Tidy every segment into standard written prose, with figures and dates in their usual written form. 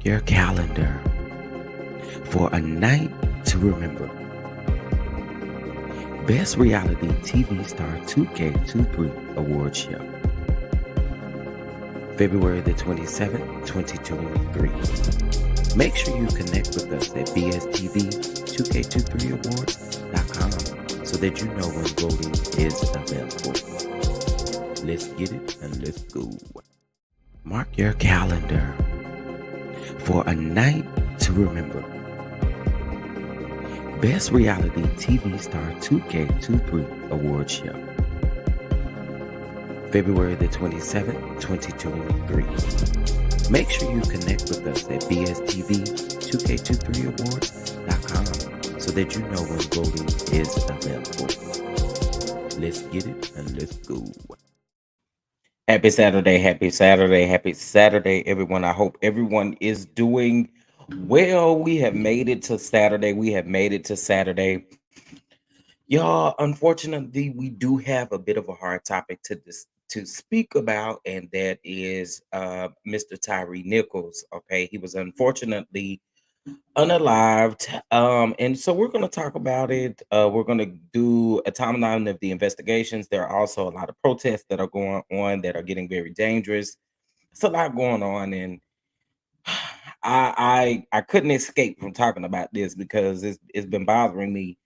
Mark your calendar for a night to remember. Best Reality TV Star 2K23 Award Show. February the 27th, 2023. Make sure you connect with us at bstv2k23awards.com so that you know when voting is available. Let's get it and let's go. Mark your calendar for a night to remember. Best Reality TV Star 2K23 Award Show. February the 27th, 2023. Make sure you connect with us at bstv2k23awards.com so that you know when voting is available. Let's get it and let's go. Happy Saturday, happy Saturday, happy Saturday, everyone. I hope everyone is doing well. We have made it to Saturday. We have made it to Saturday. Y'all, unfortunately, we do have a bit of a hard topic to speak about, and that is Mr. TYREE Nichols. Okay, he was unfortunately unalived. And so we're going to talk about it. We're going to do a timeline of the investigations. There are also a lot of protests that are going on that are getting very dangerous. It's a lot going on, and I couldn't escape from talking about this because it's been bothering me.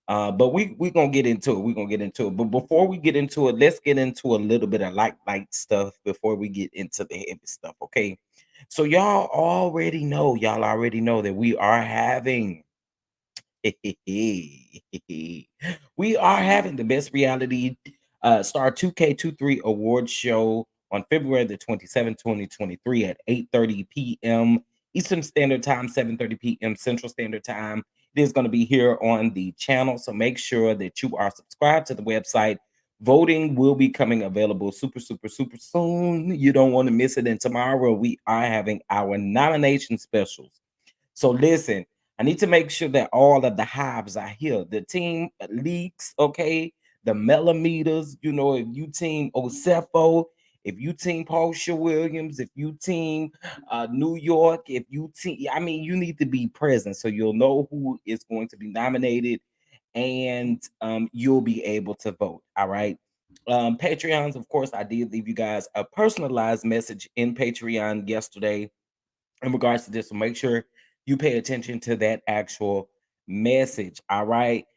But we're gonna get into it. We're gonna get into it. But before we get into it, let's get into a little bit of light stuff before we get into the heavy stuff. Okay. So y'all already know that we are having we are having the Best Reality Star 2K23 Award Show on February the 27th, 2023 at 8:30 p.m. Eastern Standard Time, 7:30 p.m. Central Standard Time. It is going to be here on the channel, so make sure that you are subscribed to the website. Voting will be coming available super, super, super soon. You don't want to miss it. And tomorrow we are having our nomination specials. So listen, I need to make sure that all of the hives are here. The team leaks, okay? The millimeters, if you team Osefo, if you team Portia Williams, if you team New York, if you team, I mean, you need to be present so you'll know who is going to be nominated and you'll be able to vote. All right. Patreons, of course, I did leave you guys a personalized message in Patreon yesterday in regards to this. So make sure you pay attention to that actual message. All right.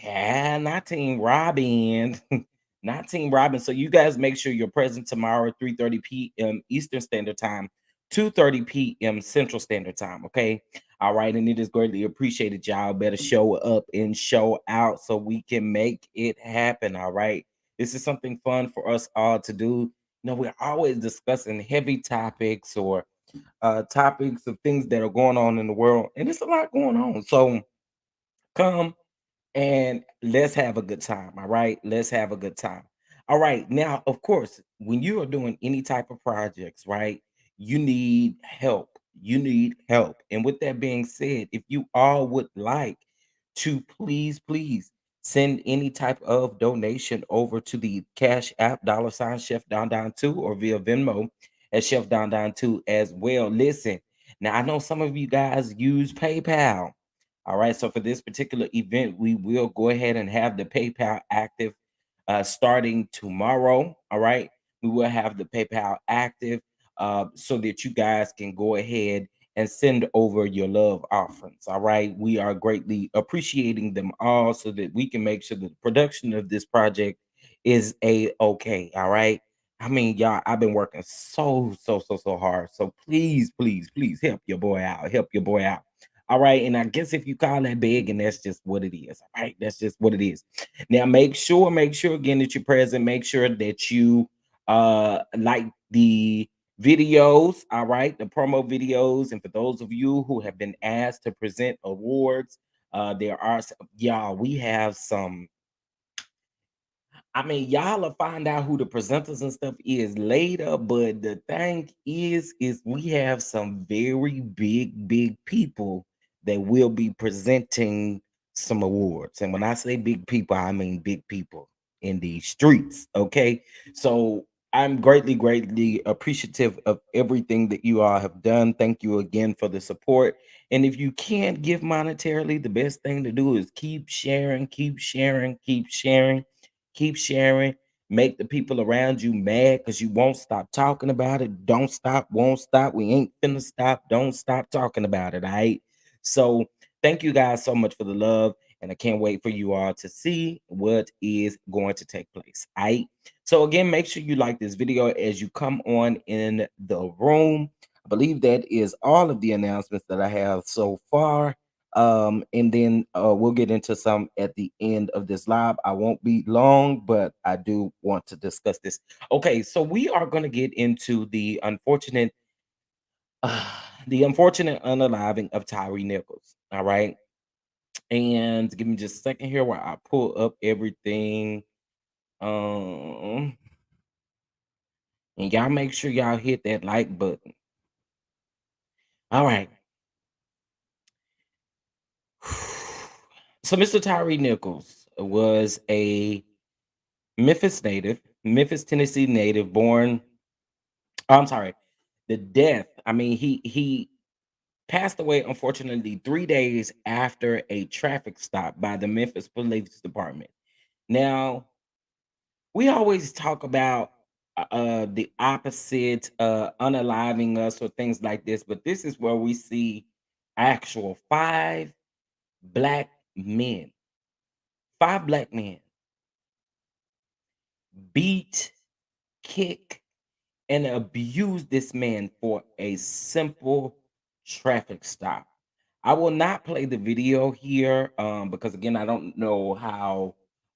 Not Team Robin. Not Team Robin. So you guys make sure you're present tomorrow, 3:30 p.m. Eastern Standard Time, 2:30 p.m. Central Standard Time. Okay. All right. And it is greatly appreciated. Y'all better show up and show out so we can make it happen. All right. This is something fun for us all to do. We're always discussing heavy topics or topics of things that are going on in the world, and it's a lot going on. So come and let's have a good time. All right, let's have a good time. All right, now of course, when you are doing any type of projects, right, you need help. You need help. And with that being said, if you all would like to please send any type of donation over to the Cash App $ Chef Down Down 2 or via Venmo at Chef Down Down 2 as well. Listen, now I know some of you guys use PayPal. All right. So for this particular event, we will go ahead and have the PayPal active starting tomorrow. All right. We will have the PayPal active so that you guys can go ahead and send over your love offerings. All right. We are greatly appreciating them all so that we can make sure that the production of this project is a okay. All right. I mean, y'all, I've been working so hard. So please help your boy out. Help your boy out. All right. And I guess if you call that big, and that's just what it is. All right. That's just what it is. Now make sure again that you're present. Make sure that you like the videos. All right. The promo videos. And for those of you who have been asked to present awards, there are y'all, we have some. I mean, y'all will find out who the presenters and stuff is later, but the thing is we have some very big people that will be presenting some awards. And when I say big people, I mean big people in these streets. Okay. So I'm greatly, greatly appreciative of everything that you all have done. Thank you again for the support. And if you can't give monetarily, the best thing to do is keep sharing, keep sharing, keep sharing, keep sharing. Make the people around you mad because you won't stop talking about it. Don't stop, won't stop. We ain't finna stop. Don't stop talking about it. All right. So thank you guys so much for the love. And I can't wait for you all to see what is going to take place. All right. So again, make sure you like this video as you come on in the room. I believe that is all of the announcements that I have so far. And then we'll get into some at the end of this live. I won't be long, but I do want to discuss this. Okay, so we are going to get into uh, the unfortunate unaliving of Tyree Nichols. All right, and give me just a second here while I pull up everything. Um, And y'all make sure y'all hit that like button. All right. So Mr. Tyree Nichols was a Memphis native, Memphis, Tennessee native, born. I'm sorry, the death. I mean, he passed away unfortunately 3 days after a traffic stop by the Memphis Police Department. Now, we always talk about the opposite, unaliving us or things like this, but this is where we see actual black men, five black men beat, kick, and abuse this man for a simple traffic stop. I will not play the video here because again, I don't know how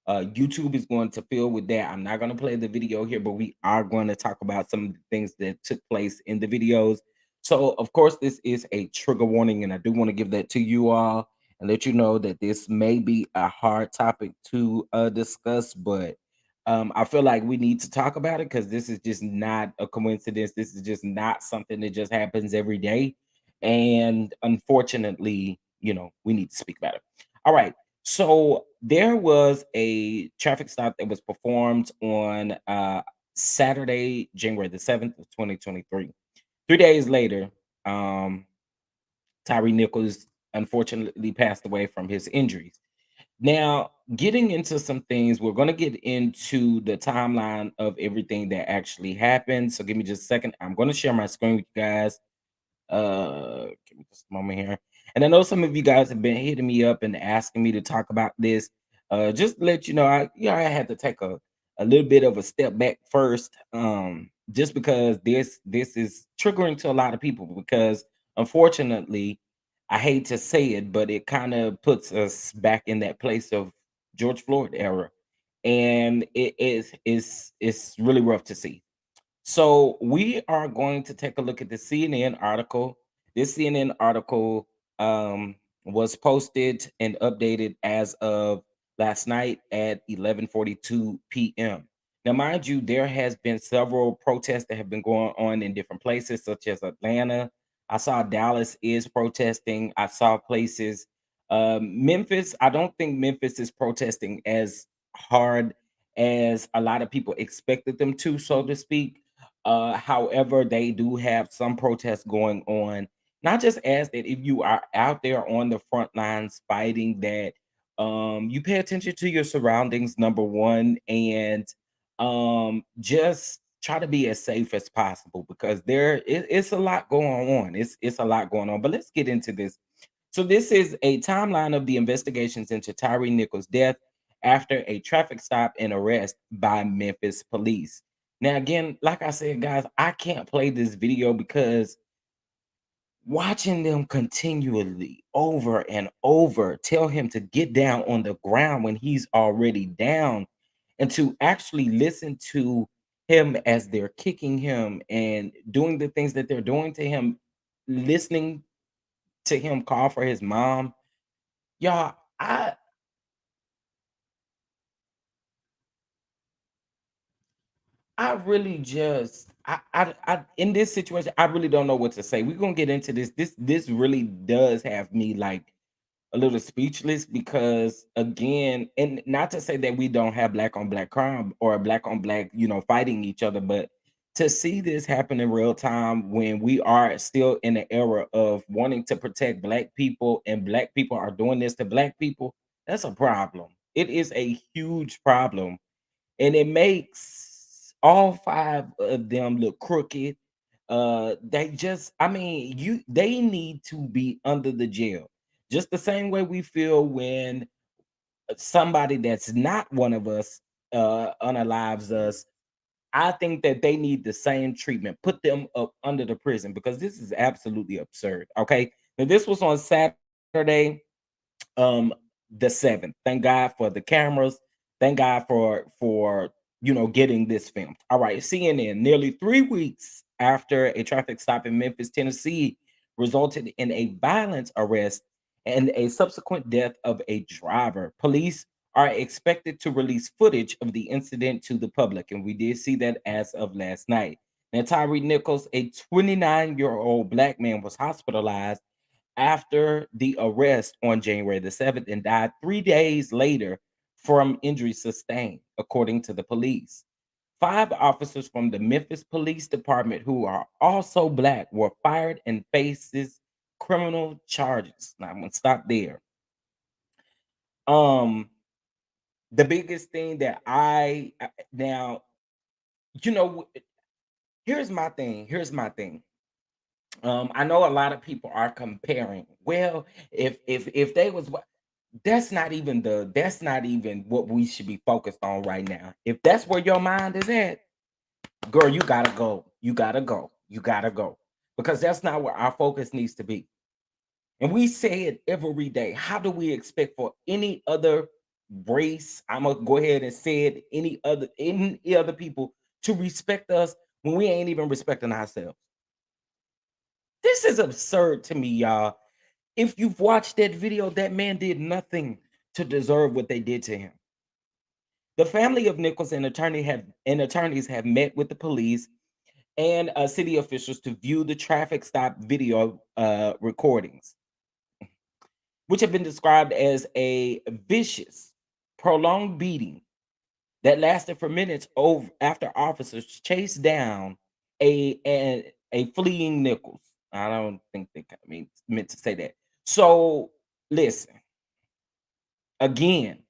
YouTube is going to feel with that. I'm not going to play the video here, but we are going to talk about some of the things that took place in the videos. So, of course, this is a trigger warning, and I do want to give that to you all and let you know that this may be a hard topic to discuss, but I feel like we need to talk about it because this is just not a coincidence. This is just not something that just happens every day. And unfortunately, we need to speak about it. All right. So there was a traffic stop that was performed on Saturday, January the 7th of 2023. 3 days later, um, Tyree Nichols unfortunately passed away from his injuries. Now, getting into some things, we're going to get into the timeline of everything that actually happened. So give me just a second. I'm going to share my screen with you guys. Give me just a moment here. And I know some of you guys have been hitting me up and asking me to talk about this. Just to let you know, I had to take a little bit of a step back first. Just because this is triggering to a lot of people because unfortunately, I hate to say it, but it kind of puts us back in that place of George Floyd era. And it's really rough to see. So we are going to take a look at the CNN article. This CNN article was posted and updated as of last night at 11:42 p.m. Now, mind you, there has been several protests that have been going on in different places, such as Atlanta. I saw Dallas is protesting. I saw places. Memphis. I don't think Memphis is protesting as hard as a lot of people expected them to, so to speak. However, they do have some protests going on. Not just as that if you are out there on the front lines fighting that you pay attention to your surroundings, number one, and just try to be as safe as possible because it's a lot going on. It's a lot going on. But let's get into this. So this is a timeline of the investigations into Tyree Nichols' death after a traffic stop and arrest by Memphis police. Now, again, like I said, guys, I can't play this video because watching them continually over and over tell him to get down on the ground when he's already down and to actually listen to him as they're kicking him and doing the things that they're doing to him, listening to him call for his mom. Y'all, I really just I in this situation, I really don't know what to say. We're gonna get into this. This really does have me like a little speechless because again, and not to say that we don't have black on black crime or black on black, fighting each other, but to see this happen in real time when we are still in the era of wanting to protect black people and black people are doing this to black people, that's a problem. It is a huge problem. And it makes all five of them look crooked. They just, I mean, they need to be under the jail. Just the same way we feel when somebody that's not one of us unalives us. I think that they need the same treatment. Put them up under the prison because this is absolutely absurd. Okay. Now this was on Saturday, um the 7th. Thank God for the cameras. Thank God for getting this filmed. All right, CNN. Nearly 3 weeks after a traffic stop in Memphis, Tennessee resulted in a violent arrest and a subsequent death of a driver, police are expected to release footage of the incident to the public, and we did see that as of last night. Now, Tyree Nichols, a 29-year-old black man, was hospitalized after the arrest on January the 7th and died 3 days later from injuries sustained, according to the police. Five officers from the Memphis Police Department, who are also black, were fired and faces criminal charges. Now I'm gonna stop there. Um, the biggest thing that now, you know, here's my thing. Here's my thing. I know a lot of people are comparing. Well, if they was that's not even what we should be focused on right now. If that's where your mind is at, girl, you gotta go. You gotta go. You gotta go. Because that's not where our focus needs to be. And we say it every day. How do we expect for any other race? I'm gonna go ahead and say it, any other people to respect us when we ain't even respecting ourselves? This is absurd to me, y'all. If you've watched that video, that man did nothing to deserve what they did to him. The family of Nichols and attorneys have met with the police and city officials to view the traffic stop video recordings, which have been described as a vicious, prolonged beating that lasted for minutes over after officers chased down a fleeing Nichols. I don't think they meant to say that. So listen, again,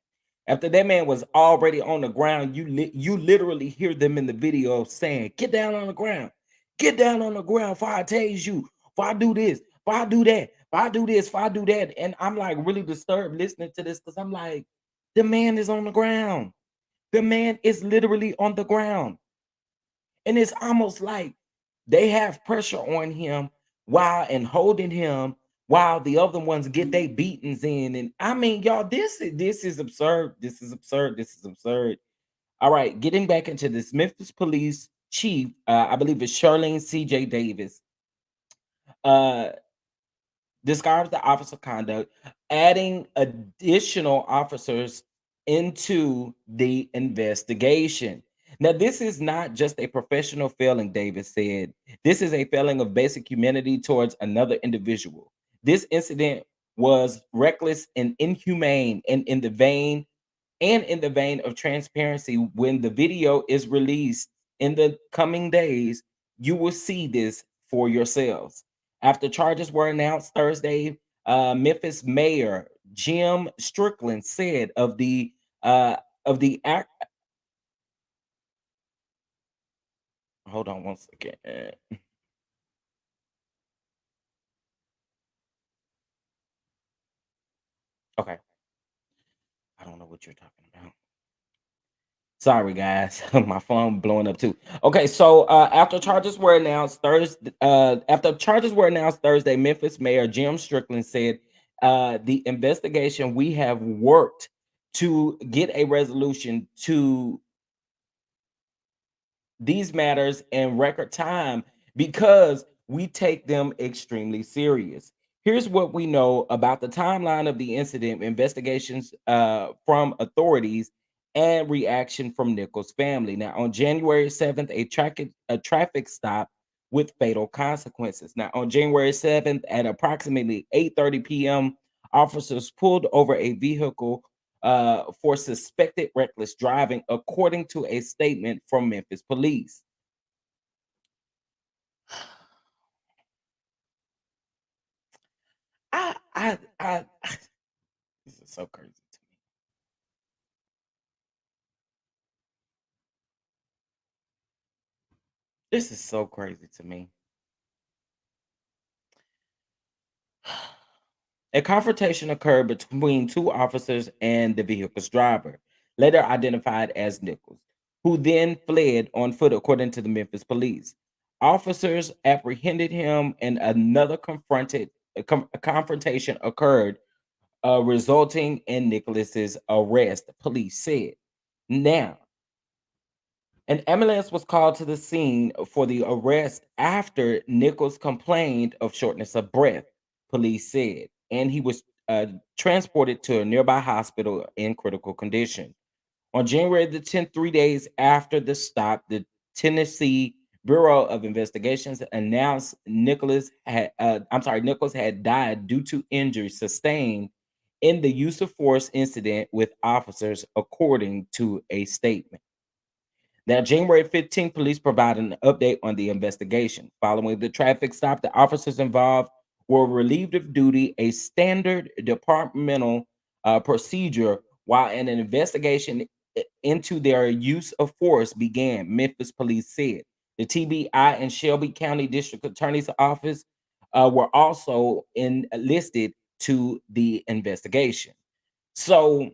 after that man was already on the ground, you literally hear them in the video saying, "Get down on the ground, get down on the ground. If I tase you, if I do this, if I do that, if I do this, if I do that," and I'm like really disturbed listening to this because I'm like, the man is on the ground. The man is literally on the ground. And it's almost like they have pressure on him while and holding him while the other ones get their beatings in. And I mean, y'all, this is absurd. This is absurd. This is absurd. All right, getting back into this, Memphis police chief, I believe it's Charlene C.J. Davis, uh, describes the officer conduct, adding additional officers into the investigation. Now, this is not just a professional failing, Davis said. This is a failing of basic humanity towards another individual. This incident was reckless and inhumane and in the vein of transparency. When the video is released in the coming days, you will see this for yourselves. After charges were announced Thursday, Memphis Mayor Jim Strickland said of the act. Hold on one second. Okay, I don't know what you're talking about. Sorry, guys. My phone blowing up too. Okay, so after charges were announced Thursday, Memphis Mayor Jim Strickland said, "The investigation, we have worked to get a resolution to these matters in record time because we take them extremely serious. Here's what we know about the timeline of the incident, investigations from authorities, and reaction from Nichols' family. Now, on January 7th, a traffic stop with fatal consequences. Now, on January 7th at approximately 8:30 p.m., officers pulled over a vehicle for suspected reckless driving, according to a statement from Memphis police. I this is so crazy to me. This is so crazy to me. A confrontation occurred between two officers and the vehicle's driver, later identified as Nichols, who then fled on foot, according to the Memphis police. Officers apprehended him, and another a confrontation occurred, resulting in Nicholas's arrest, police said. Now, an ambulance was called to the scene for the arrest after Nichols complained of shortness of breath, police said, and he was transported to a nearby hospital in critical condition. On January the 10th, 3 days after the stop, the Tennessee Bureau of Investigations announced Nichols had died due to injuries sustained in the use of force incident with officers, according to a statement. Now, January 15th, police provided an update on the investigation. Following the traffic stop, the officers involved were relieved of duty, a standard departmental procedure, while an investigation into their use of force began, Memphis police said. The TBI and Shelby County District Attorney's Office were also enlisted to the investigation. So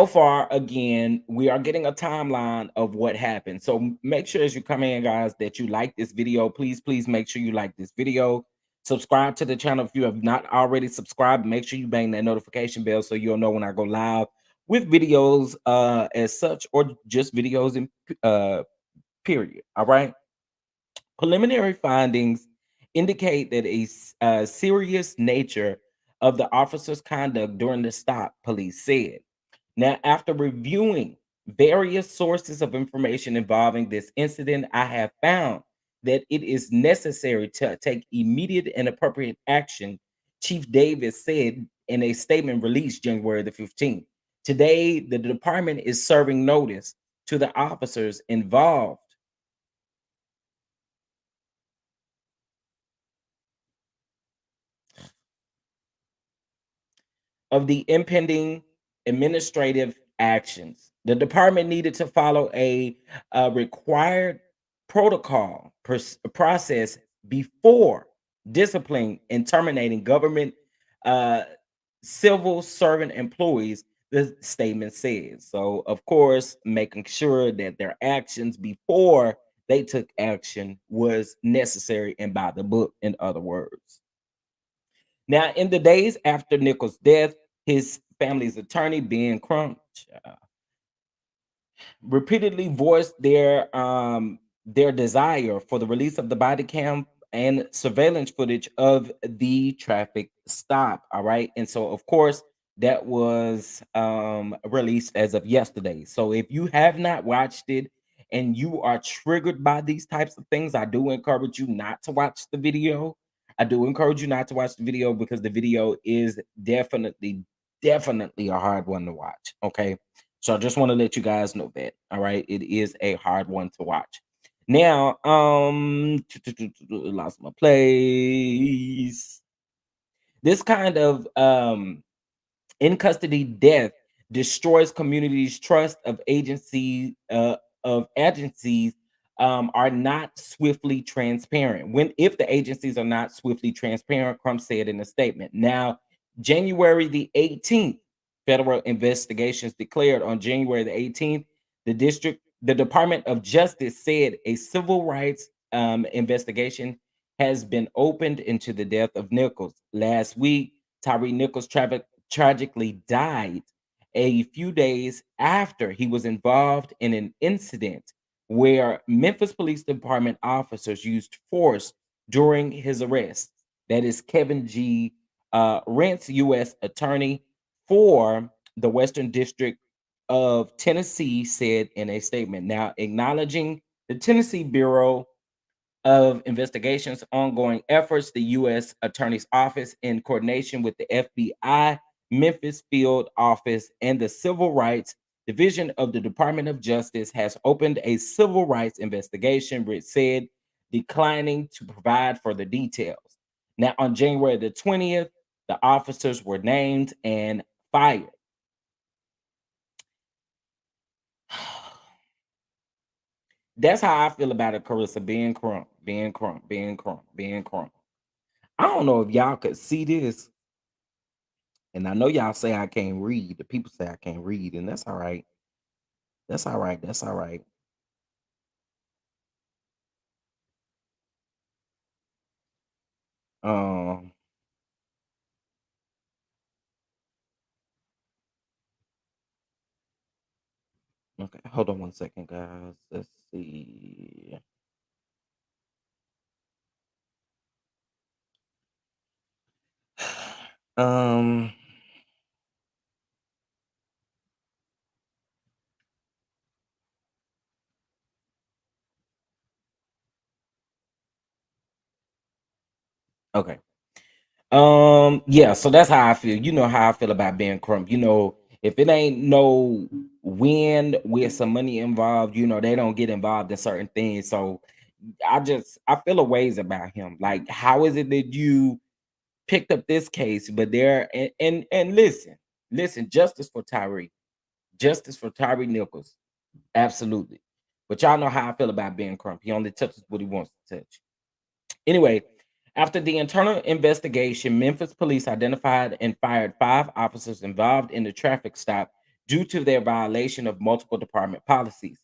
far, again, we are getting a timeline of what happened. So make sure as you come in, guys, that you like this video. Please make sure you like this video. Subscribe to the channel if you have not already subscribed. Make sure you bang that notification bell so you'll know when I go live with videos as such, or just videos in period. All right. Preliminary findings indicate that a serious nature of the officer's conduct during the stop, police said. Now, after reviewing various sources of information involving this incident, I have found that it is necessary to take immediate and appropriate action, Chief Davis said in a statement released January the 15th. Today, the department is serving notice to the officers involved of the impending administrative actions. The department needed to follow a required protocol process before disciplining and terminating government uh, civil servant employees, the statement says. So, of course, making sure that their actions before they took action was necessary and by the book, in other words. Now, in the days after Nichols' death, his family's attorney, Ben Crump, repeatedly voiced their desire for the release of the body cam and surveillance footage of the traffic stop. All right. And so of course that was released as of yesterday. So if you have not watched it and you are triggered by these types of things, I do encourage you not to watch the video. I do encourage you not to watch the video because the video is definitely a hard one to watch. Okay. So I just want to let you guys know that. All right. It is a hard one to watch. Now, lost my place. This kind of in custody death destroys communities' trust of agencies are not swiftly transparent. When if the agencies are not swiftly transparent, Crump said in a statement. Now, January the 18th, federal investigations declared on January the 18th, the Department of Justice said a civil rights investigation has been opened into the death of Nichols. Last week, TYREE Nichols tragically died a few days after he was involved in an incident where Memphis Police Department officers used force during his arrest. That is Kevin G. Rentz, U.S. Attorney for the Western District of Tennessee, said in a statement. Now, acknowledging the Tennessee Bureau of Investigation's ongoing efforts, the U.S. Attorney's Office, in coordination with the FBI, Memphis Field Office, and the Civil Rights Division of the Department of Justice, has opened a civil rights investigation, Rich said, declining to provide further details. Now, on January the 20th, the officers were named and fired. That's how I feel about it, Carissa. Being crump, being crump, being crump, being crump. I don't know if y'all could see this, and I know y'all say I can't read. The people say I can't read, and that's all right. That's all right. That's all right. Um, okay, hold on one second, guys. Let's see. Um, okay. Yeah, so that's how I feel. You know how I feel about Ben Crump. If it ain't no win with some money involved, they don't get involved in certain things. So I feel a ways about him. Like, how is it that you picked up this case, but there and listen, justice for Tyree Nichols, absolutely. But y'all know how I feel about Ben Crump. He only touches what he wants to touch. Anyway, after the internal investigation, Memphis police identified and fired 5 officers involved in the traffic stop due to their violation of multiple department policies.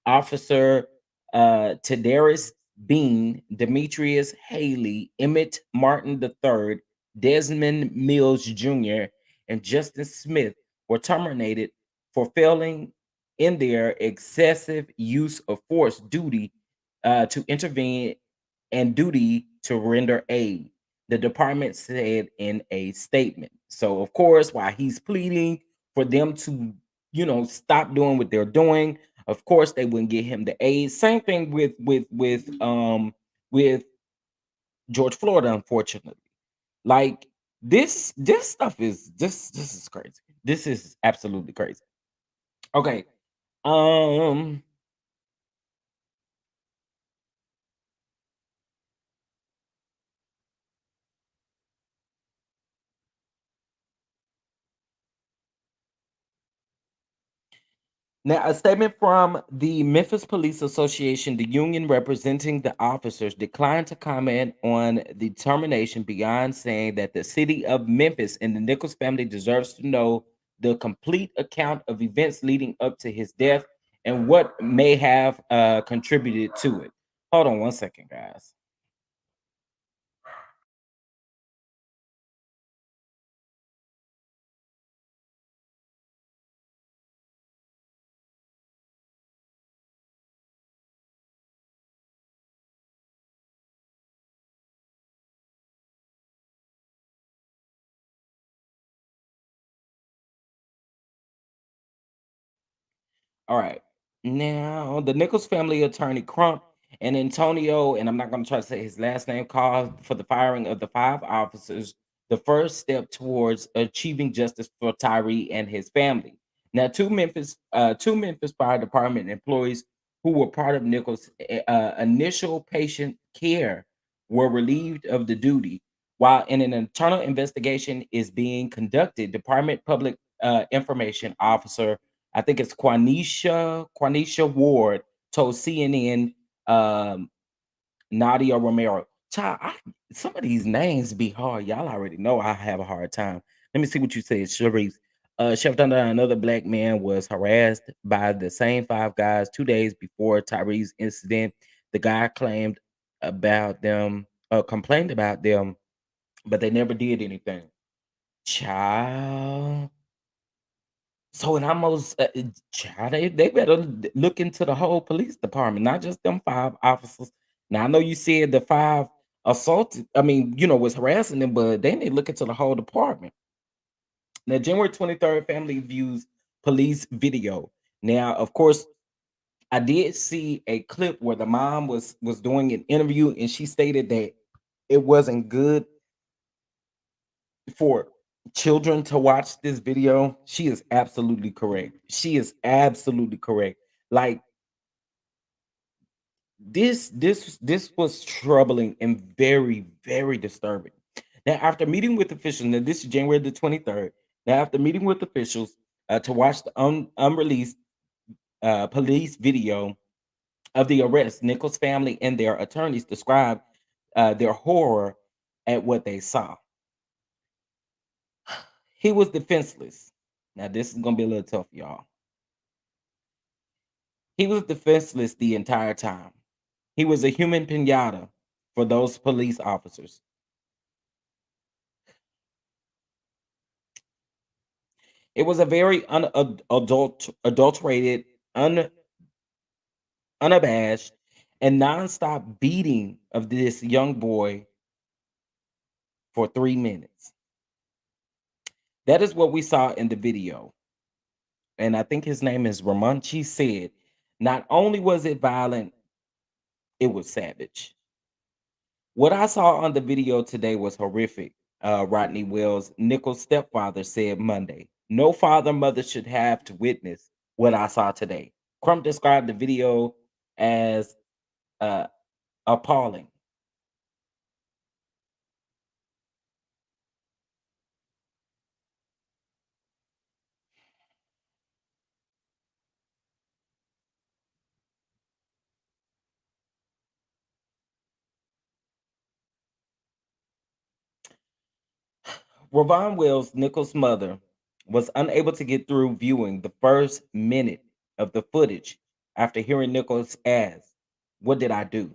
Officer Tadaris Bean, Demetrius Haley, Emmett Martin III, Desmond Mills Jr., and Justin Smith were terminated for failing in their excessive use of force duty to intervene and duty to render aid, the department said in a statement. So, of course, while he's pleading for them to, stop doing what they're doing, of course they wouldn't get him the aid. Same thing with George Florida, unfortunately. Like, this stuff is this is crazy. This is absolutely crazy. Okay. Um Now, a statement from the Memphis Police Association, the union representing the officers, declined to comment on the termination beyond saying that the city of Memphis and the Nichols family deserves to know the complete account of events leading up to his death and what may have contributed to it. Hold on one second, guys. All right. Now, the Nichols family attorney Crump and Antonio, and I'm not going to try to say his last name, called for the firing of the 5 officers the first step towards achieving justice for Tyree and his family. Now, two Memphis Fire Department employees who were part of Nichols' initial patient care were relieved of the duty, while an internal investigation is being conducted. Department Public Information Officer, I think it's Quanisha Ward, told CNN, Nadia Romero. Child, some of these names be hard. Y'all already know I have a hard time. Let me see what you said, Sharice. Chef Thunder, another black man was harassed by the same 5 guys 2 days before Tyree's incident. The guy complained about them, but they never did anything. Child. So it almost, child, they better look into the whole police department, not just them 5 officers. Now I know you said the 5 assaulted, was harassing them, but they need to look into the whole department. Now, January 23rd, family views police video. Now, of course, I did see a clip where the mom was doing an interview, and she stated that it wasn't good for children to watch this video. She is absolutely correct. She is absolutely correct. Like this was troubling and very, very disturbing. Now, after meeting with officials, now this is January the 23rd. Now, after meeting with officials to watch the unreleased police video of the arrest, Nichols' family and their attorneys described their horror at what they saw. He was defenseless. Now, this is gonna be a little tough, y'all. He was defenseless the entire time. He was a human pinata for those police officers. It was a very adulterated, unabashed, and nonstop beating of this young boy for 3 minutes. That is what we saw in the video. And I think his name is Ramonchi said, not only was it violent, it was savage. What I saw on the video today was horrific. Rodney Wells, Nichols' stepfather, said Monday. No father, mother should have to witness what I saw today. Crump described the video as uh, appalling. Ravon Wells, Nichols' mother, was unable to get through viewing the first minute of the footage after hearing Nichols ask, "What did I do?"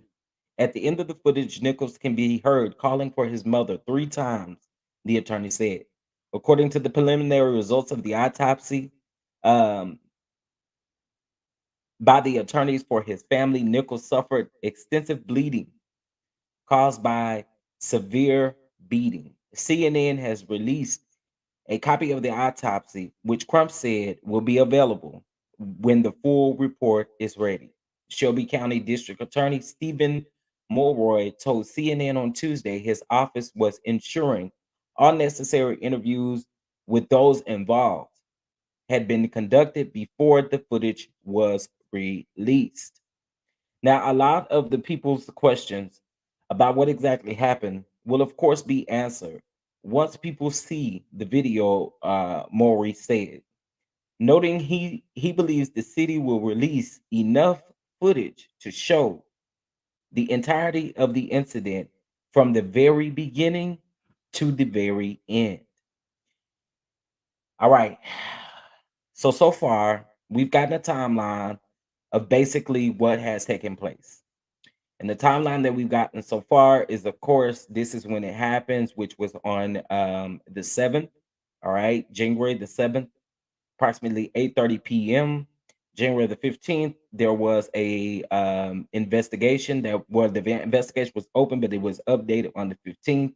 At the end of the footage, Nichols can be heard calling for his mother 3 times, the attorney said. According to the preliminary results of the autopsy um, by the attorneys for his family, Nichols suffered extensive bleeding caused by severe beating. CNN has released a copy of the autopsy, which Crump said will be available when the full report is ready. Shelby County District Attorney Stephen Mulroy told CNN on Tuesday his office was ensuring all necessary interviews with those involved had been conducted before the footage was released. Now, a lot of the people's questions about what exactly happened will, of course, be answered once people see the video, Maury said, noting he believes the city will release enough footage to show the entirety of the incident from the very beginning to the very end. All right. So far, we've gotten a timeline of basically what has taken place. And the timeline that we've gotten so far is, of course, this is when it happens, which was on the 7th. All right, January the 7th, approximately 8:30 p.m. January the 15th, there was a investigation that well, the investigation was open, but it was updated on the 15th.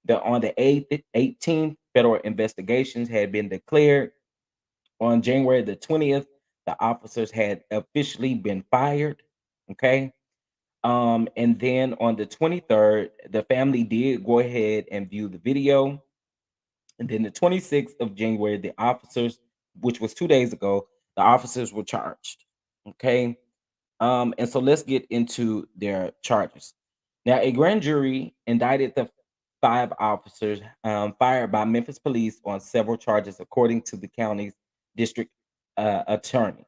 On the 8th, 18th, federal investigations had been declared. On January the 20th, the officers had officially been fired. Okay. And then on the 23rd, the family did go ahead and view the video. And then the 26th of January, the officers, which was 2 days ago, the officers were charged. Okay. And so let's get into their charges. Now, a grand jury indicted the 5 officers fired by Memphis police on several charges, according to the county's district attorney.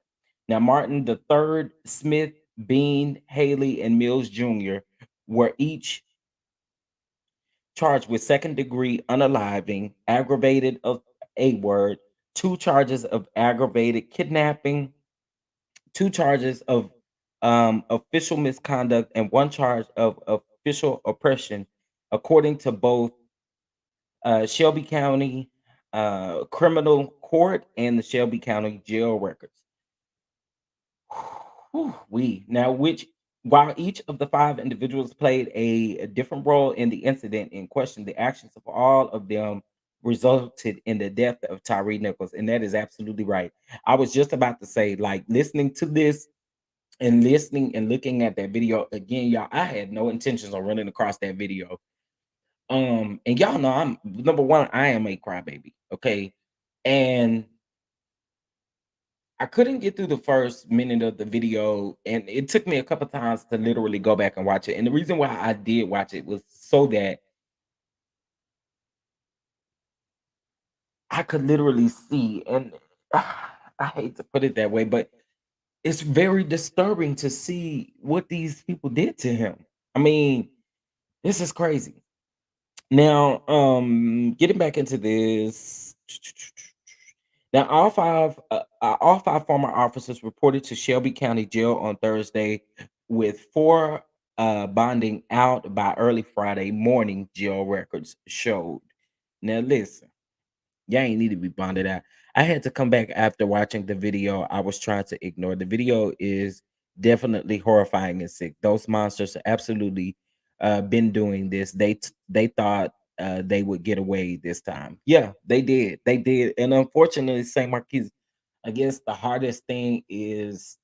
Now, Martin the third, Smith, Bean, Haley, and Mills Jr. were each charged with second-degree unaliving, aggravated of a word, 2 charges of aggravated kidnapping, 2 charges of official misconduct, and 1 charge of official oppression, according to both Shelby County Criminal Court and the Shelby County Jail records. We now, which while each of the 5 individuals played a different role in the incident in question, the actions of all of them resulted in the death of TYREE Nichols, and that is absolutely right. I was just about to say, like, listening to this, and listening and looking at that video again, y'all, I had no intentions of running across that video. And y'all know I'm number one, I am a crybaby, okay? And I couldn't get through the first minute of the video, and it took me a couple times to literally go back and watch it. And the reason why I did watch it was so that I could literally see, and I hate to put it that way, but it's very disturbing to see what these people did to him. I mean, this is crazy. Now, getting back into this. Now, all five former officers reported to Shelby County Jail on Thursday, with four bonding out by early Friday morning. Jail records showed. Now, listen, y'all ain't need to be bonded out. I had to come back after watching the video. I was trying to ignore. The video is definitely horrifying and sick. Those monsters are absolutely been doing this. They thought they would get away this time. Yeah, they did. They did. And unfortunately, St. Marquis, I guess the hardest thing is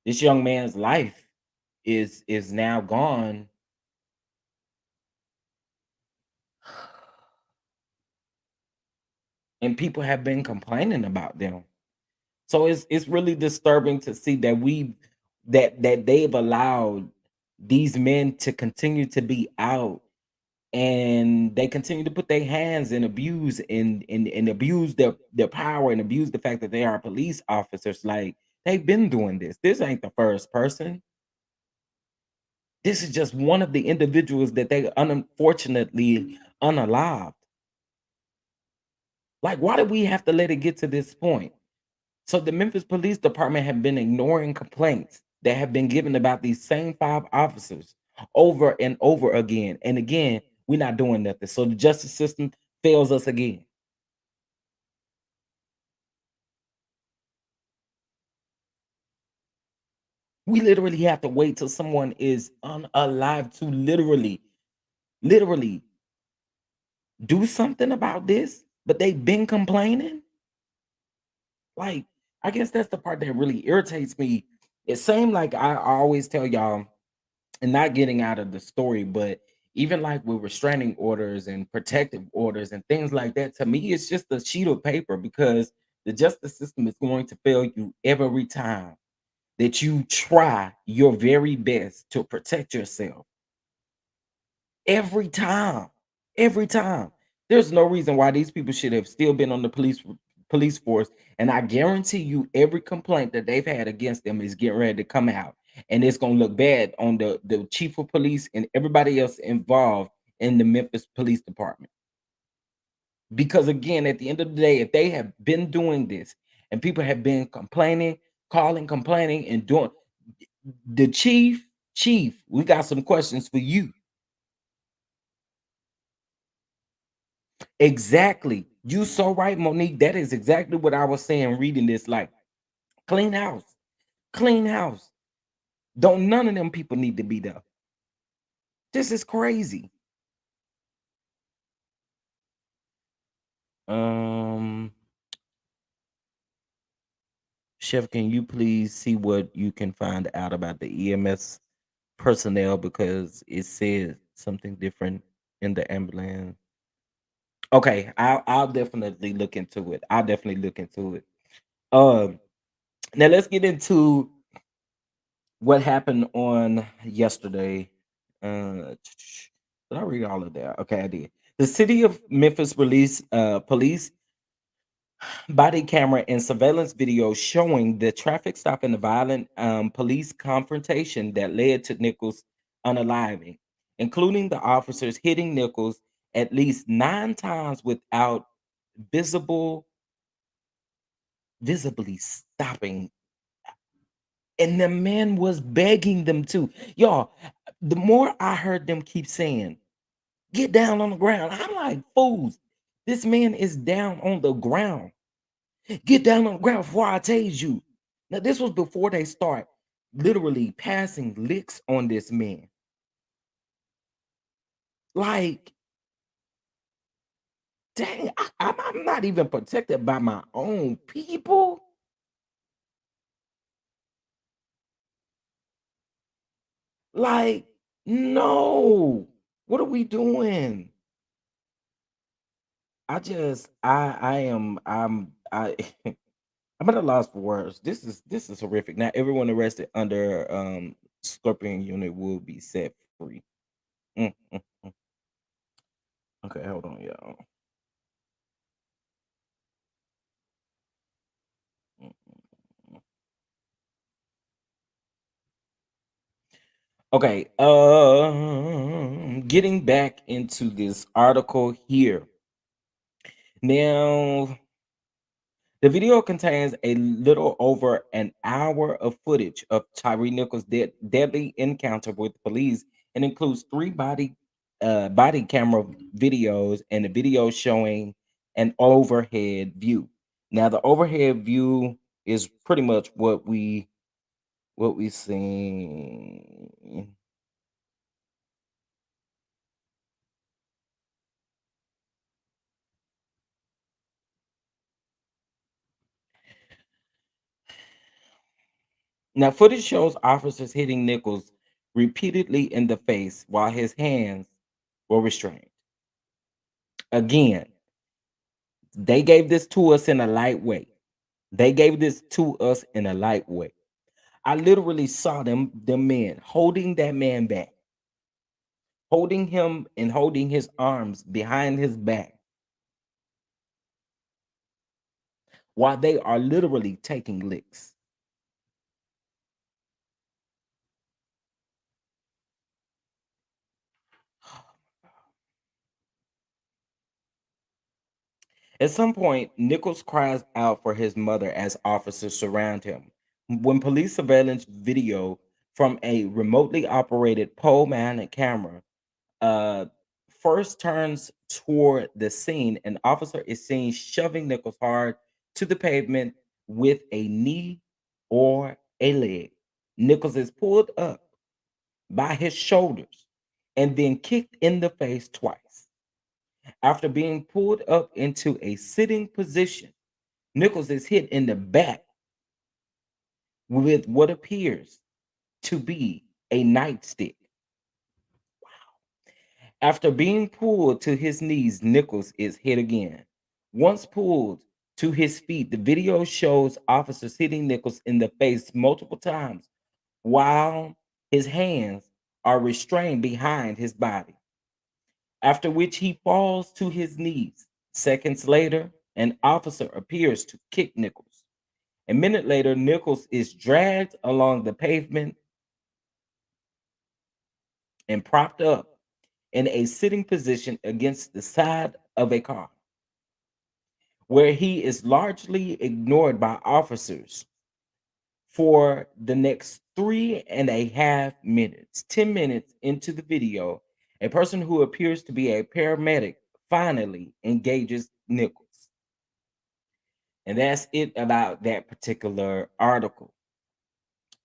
this young man's life is now gone, and people have been complaining about them. So it's really disturbing to see that they've allowed these men to continue to be out, and they continue to put their hands and abuse and abuse their power and abuse the fact that they are police officers. Like, they've been doing this. This ain't the first person. This is just one of the individuals that they unfortunately unalived. Like, why do we have to let it get to this point? So the Memphis Police Department have been ignoring complaints that have been given about these same five officers over and over again. And again, we're not doing nothing. So the justice system fails us again. We literally have to wait till someone is unalive to literally do something about this. But they've been complaining. Like, I guess that's the part that really irritates me. It seemed like I always tell y'all, and not getting out of the story, but even like with restraining orders and protective orders and things like that, to me, it's just a sheet of paper, because the justice system is going to fail you every time that you try your very best to protect yourself. Every time. Every time. There's no reason why these people should have still been on the police force. And I guarantee you, every complaint that they've had against them is getting ready to come out. And it's gonna look bad on the chief of police and everybody else involved in the Memphis Police Department. Because again, at the end of the day, if they have been doing this and people have been complaining, calling, complaining, and doing, the chief, we got some questions for you. Exactly. You so right, Monique. That is exactly what I was saying reading this. Like, clean house. Clean house. Don't none of them people need to be there. This is crazy. Um, Chef, can you please see what you can find out about the EMS personnel, because it said something different in the ambulance. Okay, I'll definitely look into it. I'll definitely look into it. Um, Now let's get into what happened on yesterday. Did I read all of that? Okay, I did. The city of Memphis released police body camera and surveillance video showing the traffic stop and the violent police confrontation that led to Nichols' unaliving, including the officers hitting Nichols at least 9 times without visible visibly stopping. And the man was begging them to. Y'all, the more I heard them keep saying, "Get down on the ground," I'm like, fools, this man is down on the ground. "Get down on the ground before I tase you." Now, this was before they start literally passing licks on this man. Like, dang, I'm not even protected by my own people. Like, no. What are we doing? I I'm at a loss for words. This is horrific. Now everyone arrested under Scorpion unit will be set free. Mm. Okay, hold on, y'all. Mm. Okay, getting back into this article here. Now, the video contains a little over an hour of footage of Tyree Nichols' deadly encounter with police and includes three body camera videos and a video showing an overhead view. Now, the overhead view is pretty much what we seen. Now, footage shows officers hitting Nichols repeatedly in the face while his hands were restrained. Again, they gave this to us in a light way. They gave this to us in a light way. I literally saw them men holding that man back, holding him and holding his arms behind his back while they are literally taking licks. At some point, Nichols cries out for his mother as officers surround him. When police surveillance video from a remotely operated pole mounted camera uh, first turns toward the scene, an officer is seen shoving Nichols hard to the pavement with a knee or a leg. Nichols is pulled up by his shoulders and then kicked in the face twice. After being pulled up into a sitting position, Nichols is hit in the back with what appears to be a nightstick. After being pulled to his knees, Nichols is hit again. Once pulled to his feet, the video shows officers hitting Nichols in the face multiple times while his hands are restrained behind his body, after which he falls to his knees. Seconds later, an officer appears to kick Nichols. A minute later, Nichols is dragged along the pavement and propped up in a sitting position against the side of a car, where he is largely ignored by officers for the next 3.5 minutes. 10 minutes into the video, a person who appears to be a paramedic finally engages Nichols. And that's it about that particular article.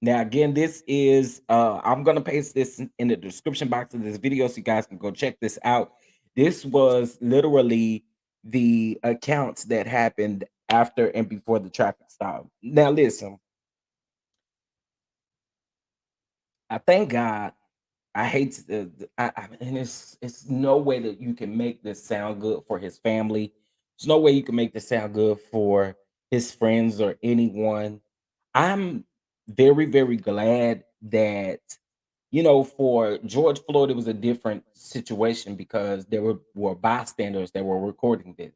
Now, again, this is I'm gonna paste this in the description box of this video so you guys can go check this out. This was literally the accounts that happened after and before the traffic stop. Now, listen, I thank God. I hate and it's no way that you can make this sound good for his family. There's no way you can make this sound good for his friends or anyone. I'm very, very glad that, for George Floyd, it was a different situation because there were bystanders that were recording this.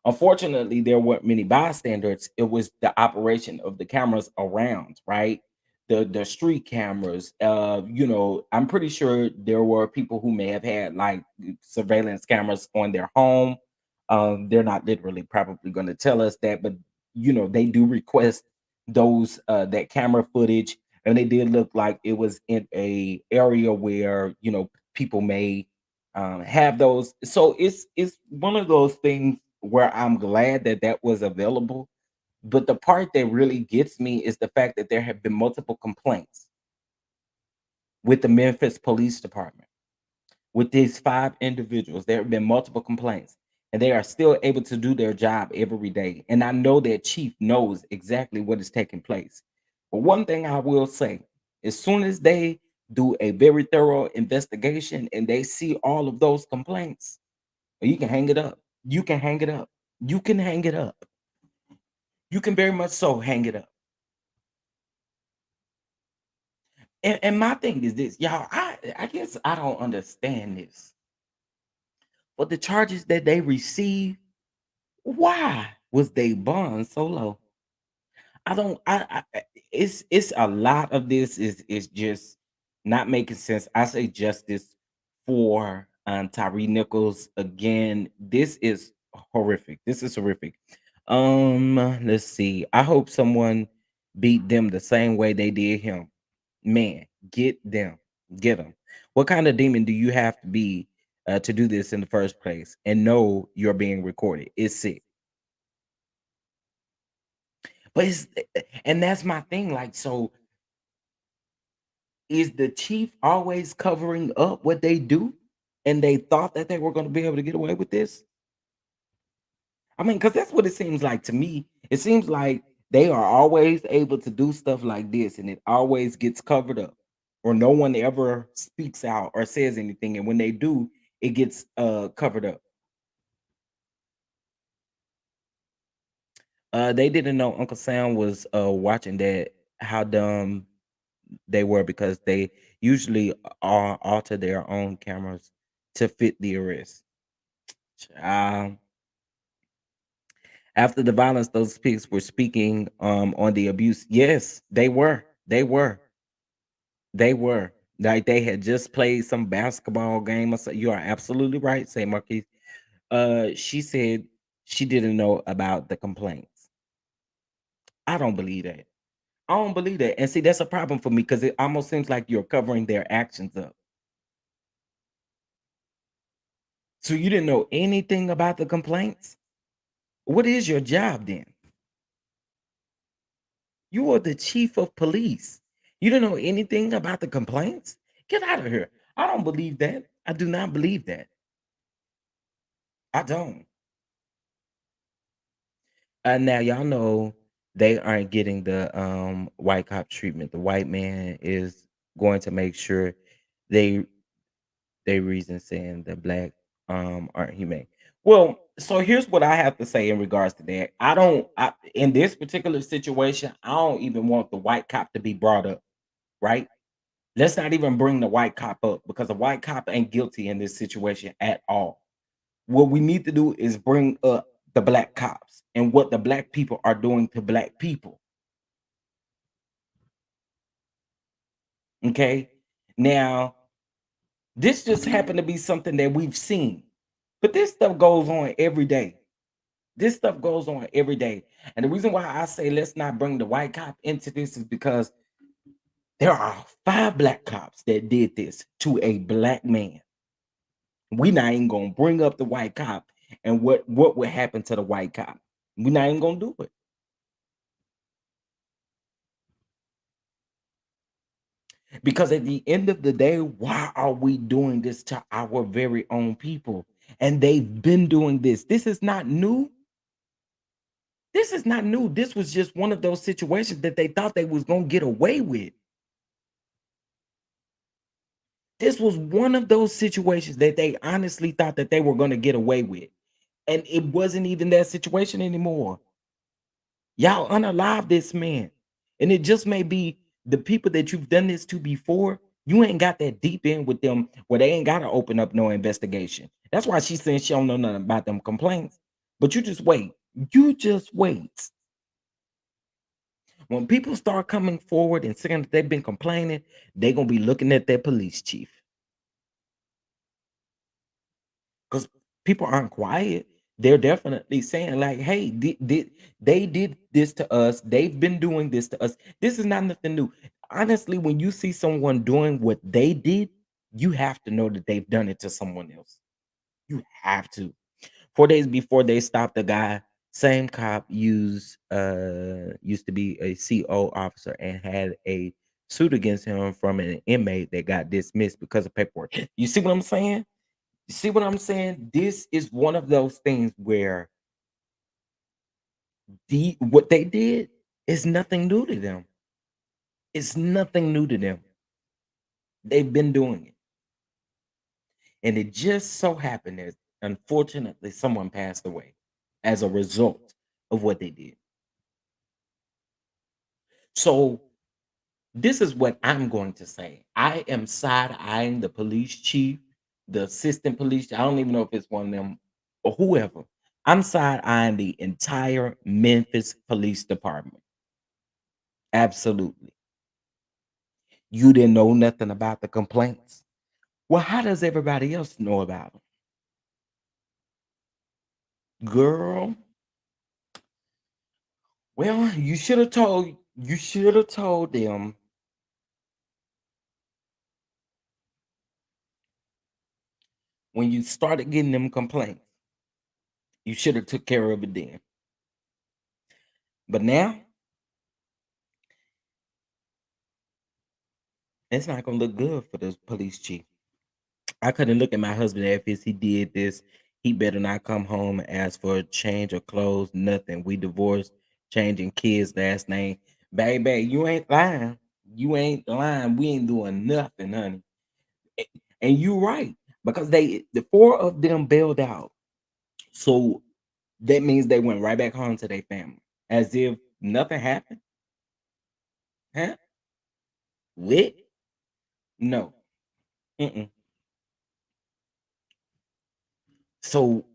Unfortunately, there weren't many bystanders. It was the operation of the cameras around, right? The street cameras. I'm pretty sure there were people who may have had like surveillance cameras on their home. They're not literally probably going to tell us that, but they do request those that camera footage, and they did look like it was in a area where people may have those. So it's one of those things where I'm glad that that was available. But the part that really gets me is the fact that there have been multiple complaints with the Memphis Police Department. With these five individuals, there have been multiple complaints, and they are still able to do their job every day. And I know that Chief knows exactly what is taking place. But one thing I will say, as soon as they do a very thorough investigation and they see all of those complaints, you can hang it up. You can hang it up. You can hang it up. You can very much so hang it up. And my thing is this, y'all. I guess I don't understand this. But the charges that they received, why was they bond so low? I don't. It's a lot of this is just not making sense. I say justice for Tyree Nichols again. This is horrific. This is horrific. Let's see. I hope someone beat them the same way they did him. Man, get them, get them. What kind of demon do you have to be to do this in the first place and know you're being recorded? It's sick. But it's and that's my thing. Like, so is the chief always covering up what they do? And they thought that they were going to be able to get away with this? I mean, because that's what it seems like to me. It seems like they are always able to do stuff like this and it always gets covered up, or no one ever speaks out or says anything. And when they do, it gets covered up. They didn't know Uncle Sam was watching that, how dumb they were, because they usually alter their own cameras to fit the arrest. Um, After the violence, those pigs were speaking on the abuse. Yes, they were. They were. They were. Like they had just played some basketball game or so. You are absolutely right, say Marquise. She said she didn't know about the complaints. I don't believe that. I don't believe that. And see, that's a problem for me because it almost seems like you're covering their actions up. So you didn't know anything about the complaints? What is your job then? You are the chief of police. You don't know anything about the complaints? Get out of here. I don't believe that. I do not believe that. I don't. Now y'all know they aren't getting the white cop treatment. The white man is going to make sure they reason saying the black aren't humane. Well, so here's what I have to say in regards to that. In this particular situation, I don't even want the white cop to be brought up, right? Let's not even bring the white cop up because the white cop ain't guilty in this situation at all. What we need to do is bring up the black cops and what the black people are doing to black people. Okay. Now, this just happened to be something that we've seen, but this stuff goes on every day. This stuff goes on every day. And the reason why I say let's not bring the white cop into this is because there are 5 black cops that did this to a black man. We not even gonna bring up the white cop and what would happen to the white cop. We're not even gonna do it. Because at the end of the day, why are we doing this to our very own people? And they've been doing this. This is not new. This is not new. This was just one of those situations that they thought they was gonna get away with. This was one of those situations that they honestly thought that they were gonna get away with. And it wasn't even that situation anymore. Y'all unalive this man. And it just may be the people that you've done this to before. You ain't got that deep in with them where they ain't got to open up no investigation. That's why she's saying she don't know nothing about them complaints. But you just wait. You just wait. When people start coming forward and saying that they've been complaining, they're gonna be looking at their police chief. Because people aren't quiet. They're definitely saying, like, hey, they did this to us. They've been doing this to us. This is not nothing new. Honestly, when you see someone doing what they did, you have to know that they've done it to someone else. You have to. 4 days before they stopped the guy, same cop used to be a CO officer and had a suit against him from an inmate that got dismissed because of paperwork. You see what I'm saying? You see what I'm saying? This is one of those things where what they did is nothing new to them. It's nothing new to them. They've been doing it. And it just so happened that unfortunately someone passed away as a result of what they did. So this is what I'm going to say. I am side eyeing the police chief, the assistant police. I don't even know if it's one of them or whoever. I'm side eyeing the entire Memphis Police Department. Absolutely. You didn't know nothing about the complaints. Well, how does everybody else know about them? Girl, well, you should have told them when you started getting them complaints. You should have took care of it then. But now it's not gonna look good for the police chief. I couldn't look at my husband if he did this. He better not come home and ask for a change of clothes, nothing. We divorced, changing kids' last name. Baby, you ain't lying. You ain't lying. We ain't doing nothing, honey. A- And you right. Because the four of them bailed out. So that means they went right back home to their family. As if nothing happened. Huh? What? No. Mm-mm. So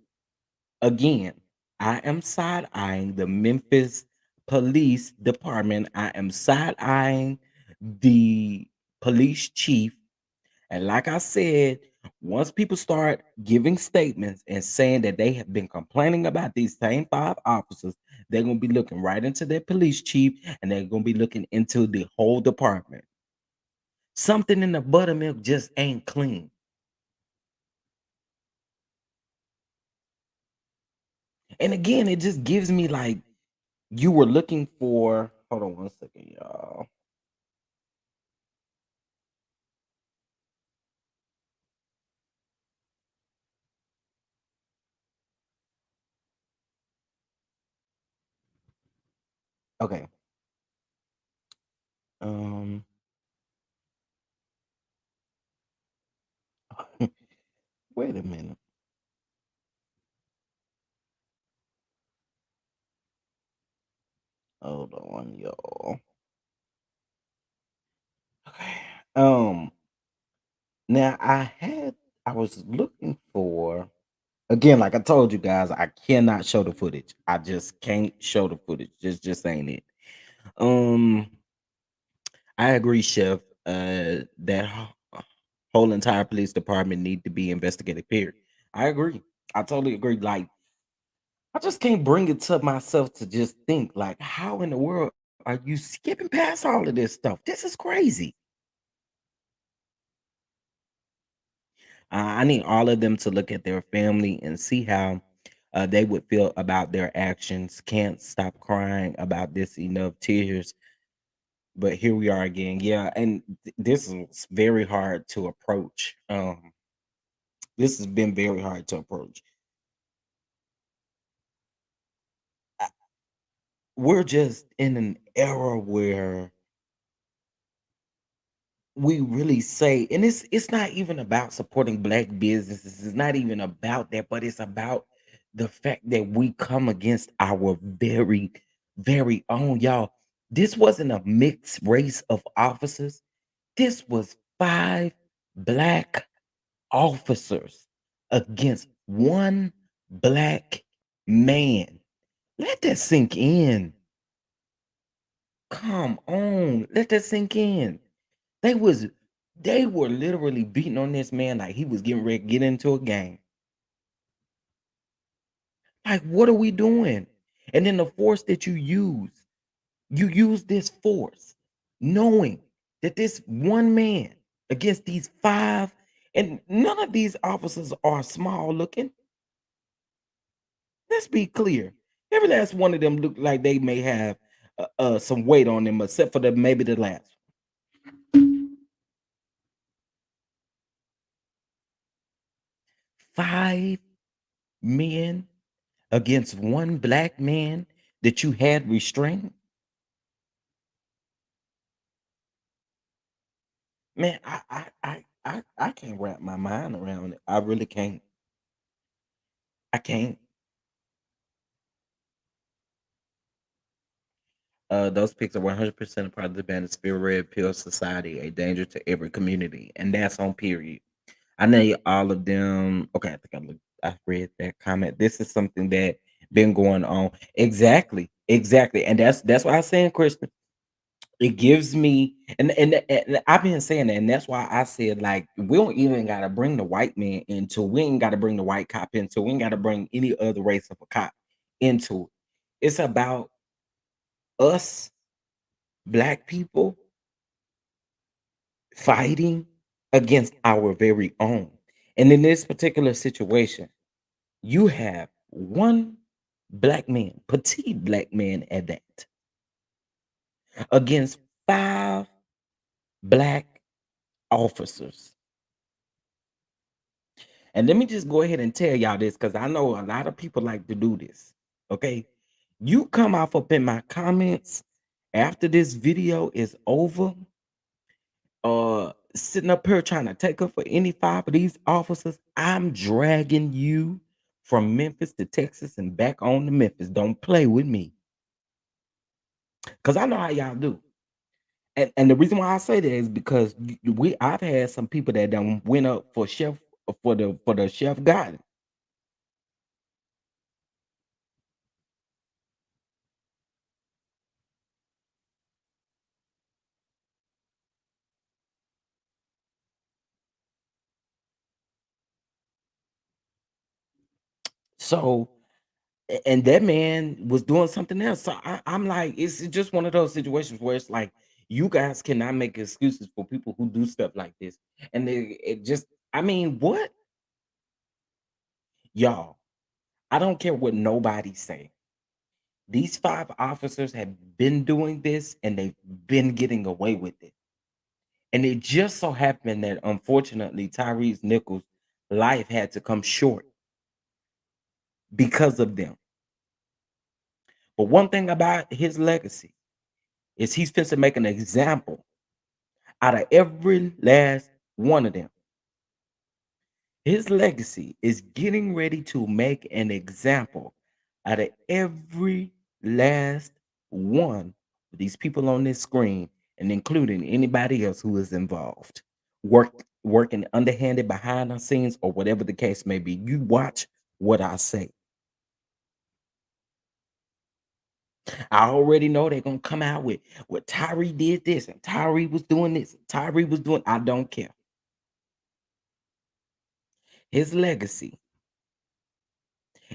again, I am side eyeing the Memphis Police Department. I am side eyeing the police chief. And like I said, once people start giving statements and saying that they have been complaining about these same five officers, they're going to be looking right into their police chief and they're going to be looking into the whole department. Something in the buttermilk just ain't clean. And again, it just gives me like you were looking for, hold on one second, y'all. Okay. Um, wait a minute. Hold on, y'all. Okay. Now I was looking for again, like I told you guys, I cannot show the footage. I just can't show the footage. Just ain't it. Um, I agree, Chef. That whole entire police department need to be investigated. Period. I agree. I totally agree. Like I just can't bring it to myself to just think like, how in the world are you skipping past all of this stuff? This is crazy. I need all of them to look at their family and see how they would feel about their actions. Can't stop crying about this enough tears. But here we are again. Yeah, and this is very hard to approach. This has been very hard to approach. I- We're just in an era where we really say, and it's not even about supporting black businesses. It's not even about that, but it's about the fact that we come against our very own y'all. This wasn't a mixed race of officers. This was five black officers against one black man. Let that sink in. Come on, let that sink in. They was they were literally beating on this man like he was getting ready to get into a game. Like, what are we doing? And then the force that you use this force knowing that this one man against these five, and none of these officers are small looking. Let's be clear. Every last one of them look like they may have some weight on them, except for the maybe the last. Five men against one black man that you had restrained? Man, I can't wrap my mind around it. I really can't. I can't. Those pics are 100% a part of the Manosphere Red Pill Society, a danger to every community, and that's on period. I know all of them. Okay, I think I read that comment. This is something that been going on. Exactly, exactly, and that's why I'm saying, Kristen. It gives me, and I've been saying that, and that's why I said like we don't even gotta bring the white man into. We ain't gotta bring the white cop into. We ain't gotta bring any other race of a cop into it. It's about us black people fighting against our very own. And in this particular situation, you have one black man, petite black man at that, against five black officers. And let me just go ahead and tell y'all this because I know a lot of people like to do this. Okay. You come off up in my comments after this video is over, sitting up here trying to take up for any five of these officers, I'm dragging you from Memphis to Texas and back on to Memphis. Don't play with me. Cause I know how y'all do. And the reason why I say that is because I've had some people that done went up for chef for the chef guy. So and that man was doing something else. So I'm like, it's just one of those situations where it's like you guys cannot make excuses for people who do stuff like this. And it just, I mean, what y'all? I don't care what nobody say. These five officers have been doing this and they've been getting away with it. And it just so happened that unfortunately Tyrese Nichols' life had to come short because of them. But one thing about his legacy is he's fit to make an example out of every last one of them. His legacy is getting ready to make an example out of every last one of these people on this screen, and including anybody else who is involved, working underhanded behind the scenes or whatever the case may be. You watch what I say. I already know they're gonna come out with what Tyree did this and Tyree was doing this, and Tyree was doing. I don't care. His legacy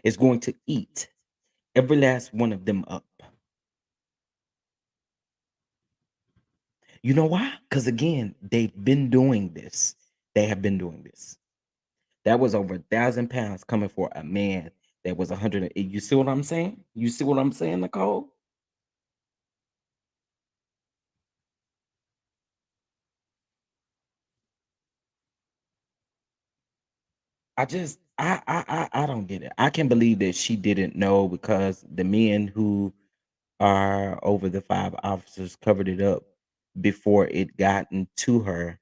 is going to eat every last one of them up. You know why? Because again, they've been doing this. They have been doing this. That was over 1,000 pounds coming for a man that was 100. You see what I'm saying? You see what I'm saying, Nicole? I don't get it. I can't believe that she didn't know because the men who are over the five officers covered it up before it gotten to her.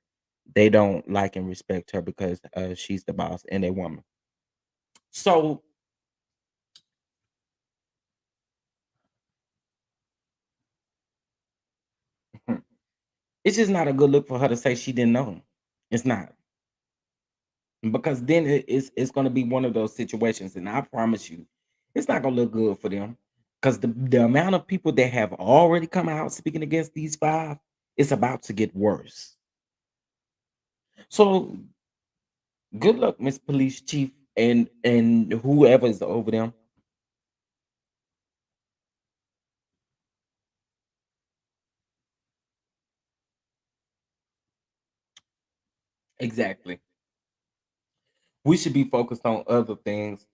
They don't like and respect her because she's the boss and a woman. So it's just not a good look for her to say she didn't know. It's not because then it's going to be one of those situations, and I promise you, it's not going to look good for them because the amount of people that have already come out speaking against these five, it's about to get worse. So good luck, Miss Police Chief, and whoever is over them. Exactly. We should be focused on other things.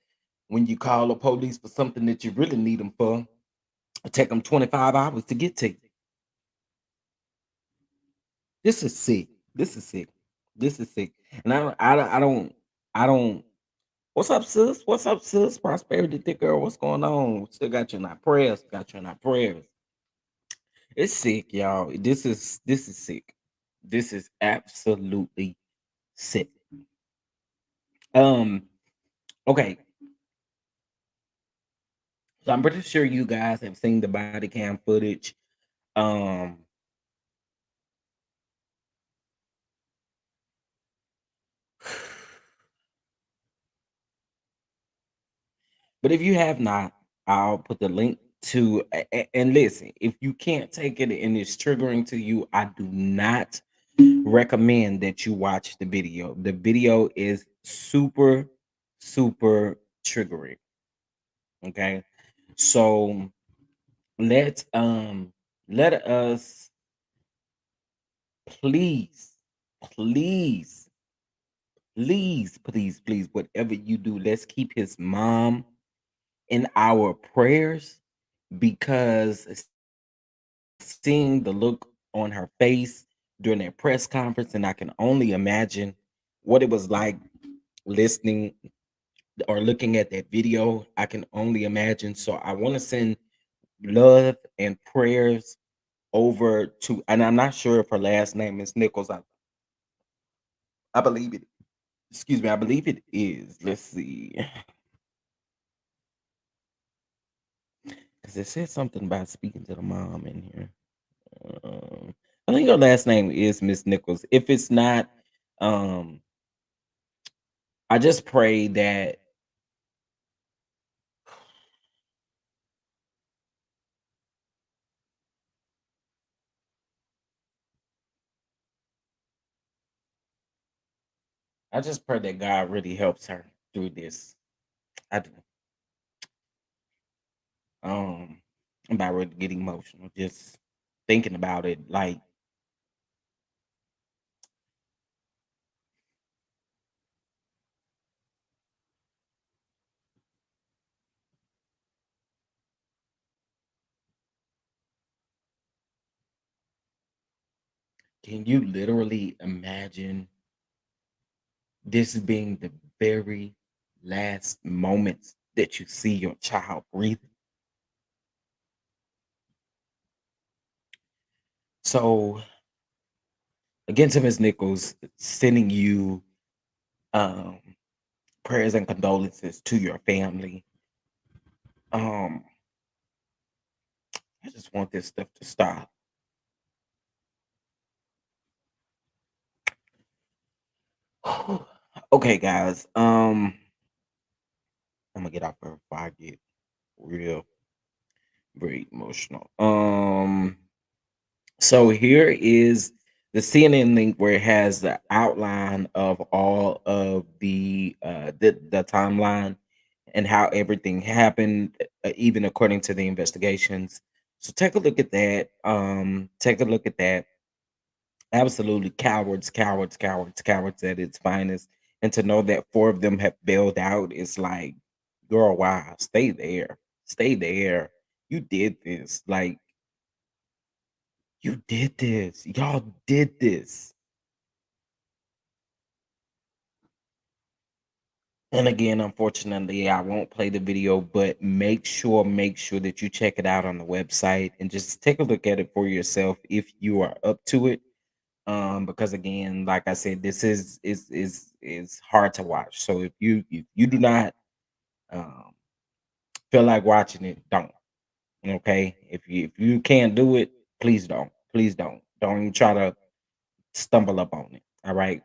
When you call the police for something that you really need them for, it take them 25 hours to get to you. This is sick. This is sick. This is sick. And I don't. What's up, sis? What's up, sis? Prosperity, thick girl. What's going on? Still got you in our prayers. Got you in our prayers. It's sick, y'all. This is sick. This is absolutely sit. Um, okay, so I'm pretty sure you guys have seen the body cam footage. Um, but if you have not, I'll put the link to and listen, if you can't take it and it's triggering to you, I do not recommend that you watch the video. The video is super, super triggering. Okay. So let let us please, please, please, whatever you do, let's keep his mom in our prayers because seeing the look on her face during that press conference, and I can only imagine what it was like listening or looking at that video. I can only imagine. So I want to send love and prayers over to, and I'm not sure if her last name is Nichols. I believe it. Excuse me. I believe it is. Let's see, because it said something about speaking to the mom in here. Um, I think her last name is Miss Nichols. If it's not, um, I just pray that I just pray that God really helps her through this. I do. Um, I'm about ready to get emotional just thinking about it. Like, can you literally imagine this being the very last moments that you see your child breathing? So, again, to Ms. Nichols, sending you um, prayers and condolences to your family. Um, I just want this stuff to stop. Okay, guys. I'm gonna get off here before I get real, very emotional. So here is the CNN link where it has the outline of all of the timeline and how everything happened, even according to the investigations. So take a look at that. Take a look at that. Absolutely cowards, cowards, cowards, cowards at its finest. And to know that four of them have bailed out is like, girl, wow, stay there. Stay there. You did this. Like, you did this. Y'all did this. And again, unfortunately, I won't play the video, but make sure that you check it out on the website and just take a look at it for yourself if you are up to it. Because again, like I said, this is hard to watch. So if you do not um feel like watching it, don't. Okay. If you can't do it, please don't. Please don't. Don't even try to stumble up on it. All right.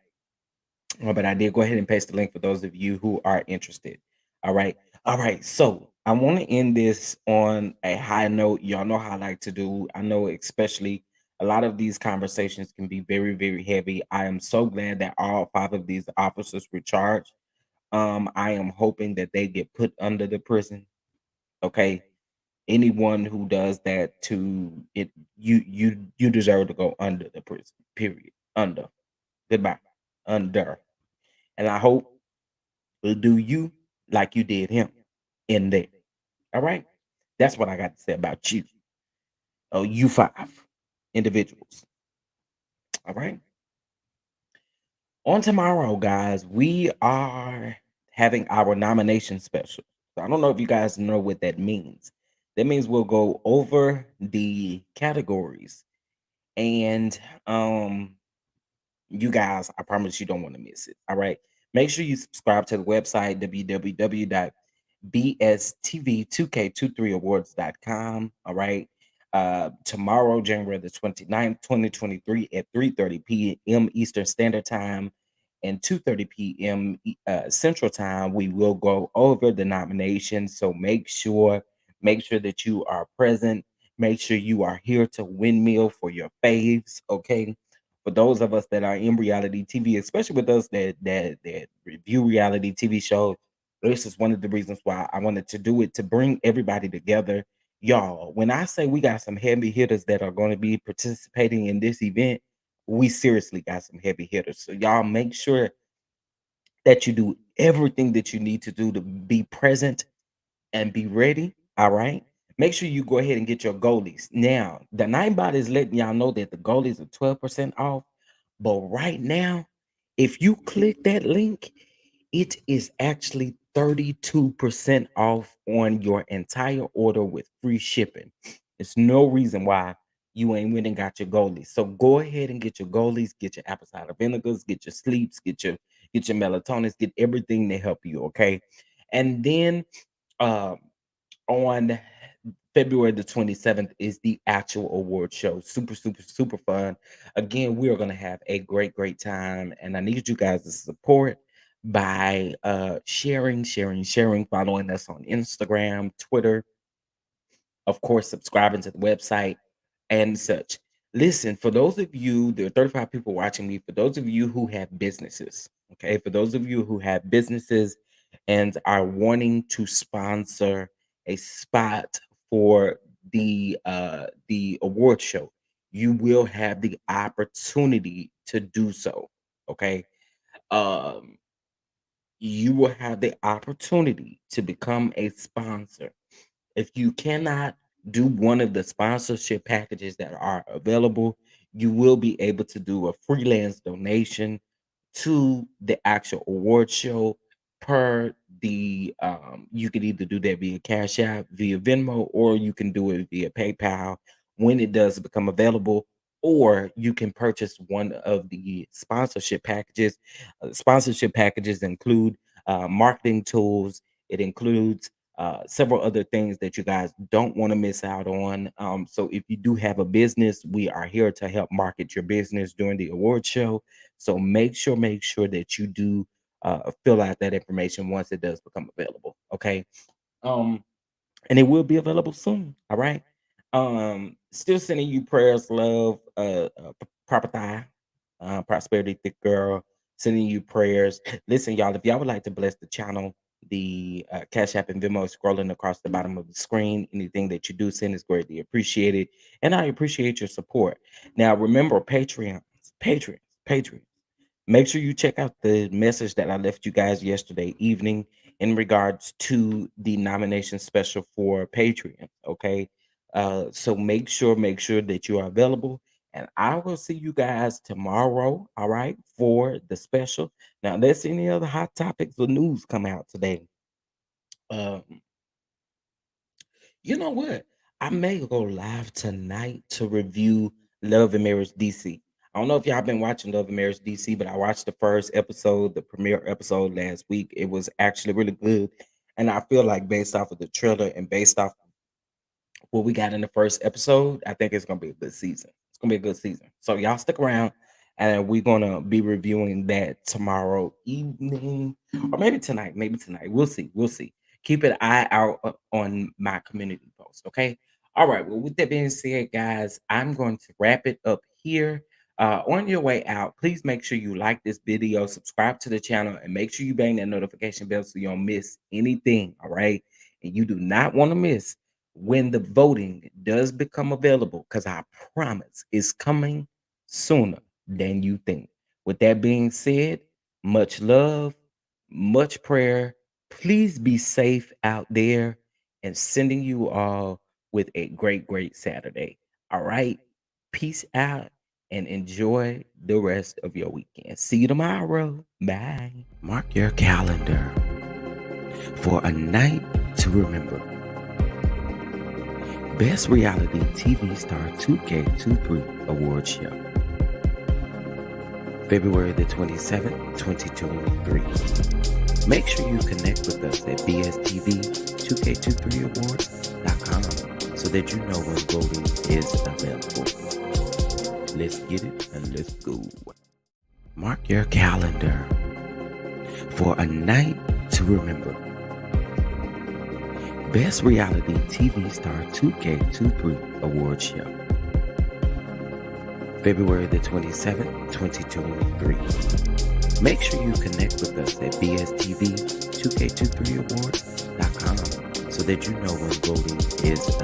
But I did go ahead and paste the link for those of you who are interested. All right. All right. So I want to end this on a high note. Y'all know how I like to do. I know, especially a lot of these conversations can be very, very heavy. I am so glad that all five of these officers were charged. I am hoping that they get put under the prison. Okay. Anyone who does that to it, you deserve to go under the prison. Period. Under. Goodbye. Under. And I hope will do you like you did him in there. All right. That's what I got to say about you. Oh, you five individuals. All right. On tomorrow, guys, we are having our nomination special. So I don't know if you guys know what that means. That means we'll go over the categories and You guys, I promise you don't want to miss it. All right. Make sure you subscribe to the website www.bstv2k23awards.com. All right. Tomorrow, January the 29th, 2023 at 3:30 p.m. Eastern Standard Time and 2:30 p.m. Central Time, we will go over the nominations. So make sure that you are present. Make sure you are here to windmill for your faves. Okay. For those of us that are in reality TV, especially with us that review reality TV shows, this is one of the reasons why I wanted to do it, to bring everybody together. Y'all, when I say we got some heavy hitters that are going to be participating in this event, we seriously got some heavy hitters. So y'all make sure that you do everything that you need to do to be present and be ready. All right. Make sure you go ahead and get your goalies. Now, the Nightbot is letting y'all know that the goalies are 12% off. But right now, if you click that link, it is actually 32% off on your entire order with free shipping. There's no reason why you ain't went and got your goalies. So go ahead and get your goalies, get your apple cider vinegars, get your sleeps, get your melatonics, get everything to help you. Okay. And then um on February the 27th is the actual award show. Super, super, super fun. Again, we are going to have a great, great time. And I need you guys to support by sharing, following us on Instagram, Twitter, of course, subscribing to the website and such. Listen, for those of you, there are 35 people watching me. For those of you who have businesses, okay, for those of you who have businesses and are wanting to sponsor a spot for the award show, you will have the opportunity to do so. Okay. Um, you will have the opportunity to become a sponsor. If you cannot do one of the sponsorship packages that are available, you will be able to do a freelance donation to the actual award show per you can either do that via Cash App, via Venmo, or you can do it via PayPal when it does become available, or you can purchase one of the sponsorship packages. Sponsorship packages include marketing tools. It includes several other things that you guys don't want to miss out on. So if you do have a business, we are here to help market your business during the award show. So make sure that you do fill out that information once it does become available. Okay. Um, and it will be available soon. All right. Still sending you prayers, love, proper thigh, prosperity, thick girl. Sending you prayers. Listen, y'all, if y'all would like to bless the channel, the Cash App and Venmo is scrolling across the bottom of the screen. Anything that you do send is greatly appreciated, and I appreciate your support. Now, remember, Patreons. Make sure you check out the message that I left you guys yesterday evening in regards to the nomination special for Patreon. Okay. So make sure that you are available. And I will see you guys tomorrow. All right, for the special. Now, let's any other hot topics or news come out today. Um, you know what? I may go live tonight to review Love and Marriage DC. I don't know if y'all been watching Love and Marriage DC, but I watched the first episode, the premiere episode last week. It was actually really good. And I feel like based off of the trailer and based off what we got in the first episode, I think it's gonna be a good season. It's gonna be a good season. So y'all stick around, and we're gonna be reviewing that tomorrow evening, or maybe tonight. Maybe tonight. We'll see. We'll see. Keep an eye out on my community post. Okay. All right. Well, with that being said, guys, I'm going to wrap it up here. On your way out, please make sure you like this video, subscribe to the channel, and make sure you bang that notification bell so you don't miss anything. All right. And you do not want to miss when the voting does become available, because I promise it's coming sooner than you think. With that being said, much love, much prayer. Please be safe out there, and sending you all with a great, great Saturday. All right. Peace out and enjoy the rest of your weekend. See you tomorrow. Bye. Mark your calendar for a night to remember. Best Reality TV Star 2K23 Award Show. February the 27th, 2023. Make sure you connect with us at bstv2k23awards.com so that you know when voting is available. Let's get it and let's go. Mark your calendar for a night to remember. Best Reality TV Star 2K23 Award Show. February the 27th, 2023. Make sure you connect with us at bstv2k23awards.com so that you know when voting is available.